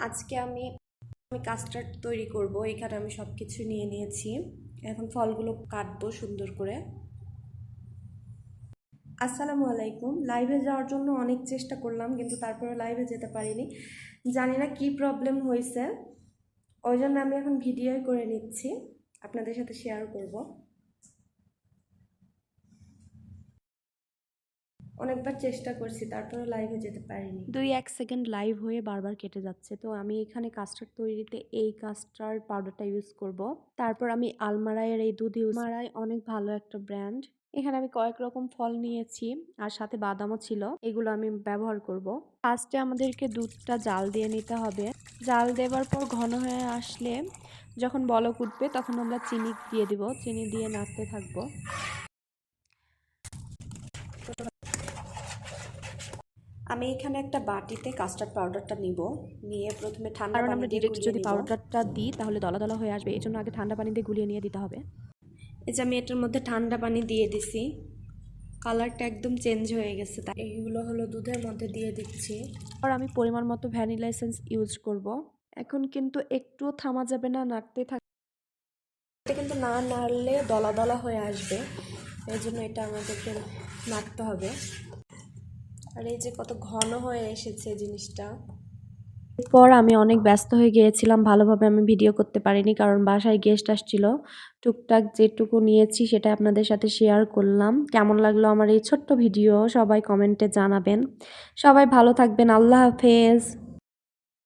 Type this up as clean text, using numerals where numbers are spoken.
আজকে আমি কাস্টার্ড তৈরি করব। এখানে আমি সব কিছু নিয়ে নিয়েছি। এখন ফলগুলো কাটবো সুন্দর করে। আসসালামু আলাইকুম। লাইভে যাওয়ার জন্য অনেক চেষ্টা করলাম, কিন্তু তারপরে লাইভে যেতে পারিনি। জানি না কি প্রবলেম হয়েছে, ওই জন্য আমি এখন ভিডিও করে নিচ্ছি, আপনাদের সাথে শেয়ার করব। অনেকবার চেষ্টা করছি, তারপরে লাইভে যেতে পারিনি। 2-1 সেকেন্ড লাইভ হয়ে বারবার কেটে যাচ্ছে। তো আমি এখানে কাস্টার্ড তৈরিতে এই কাস্টার্ড পাউডারটা ইউজ করব। তারপর আমি আলমারাইয়ের এই দুধ ইউজ, আলমারাই অনেক ভালো একটা ব্র্যান্ড। এখানে আমি কয়েক রকম ফল নিয়েছি, আর সাথে বাদামও ছিল, এগুলো আমি ব্যবহার করব। ফার্স্টে আমাদেরকে দুধটা জাল দিয়ে নিতে হবে। জাল দেওয়ার পর ঘন হয়ে আসলে, যখন বলক উঠবে, তখন আমরা চিনি দিয়ে দিব। চিনি দিয়ে নাড়তে থাকবো। আমি এখানে একটা বাটিতে কাস্টার্ড পাউডারটা নিব, নিয়ে প্রথমে ঠান্ডা পানি দিয়ে, কারণ আমরা ডিরেক্ট যদি পাউডারটা দিই তাহলে দলা দলা হয়ে আসবে, এই জন্য আগে ঠান্ডা পানি দিয়ে গুলিয়ে নিয়ে দিতে হবে। এই যে আমি এটার মধ্যে ঠান্ডা পানি দিয়ে দিছি, কালারটা একদম চেঞ্জ হয়ে গেছে। তাই এইগুলো হলো দুধের মধ্যে দিয়ে দিচ্ছি। আর আমি পরিমাণ মতো ভ্যানিলা এসেন্স ইউজ করব। এখন কিন্তু একটুও থামা যাবে না, নাড়তে থাকবে। এটা কিন্তু না নাড়লে দলা দলা হয়ে আসবে, এই জন্য এটা আমাদেরকে নাড়তে হবে। আর এই যে কত ঘন হয়ে এসেছে জিনিসটা। এরপর আমি অনেক ব্যস্ত হয়ে গিয়েছিলাম, ভালোভাবে আমি ভিডিও করতে পারিনি, কারণ বাসায় গেস্ট আসছিল। টুকটাক যেটুকু নিয়েছি সেটা আপনাদের সাথে শেয়ার করলাম। কেমন লাগলো আমার এই ছোট্ট ভিডিও সবাই কমেন্টে জানাবেন। সবাই ভালো থাকবেন। আল্লাহ হাফেজ।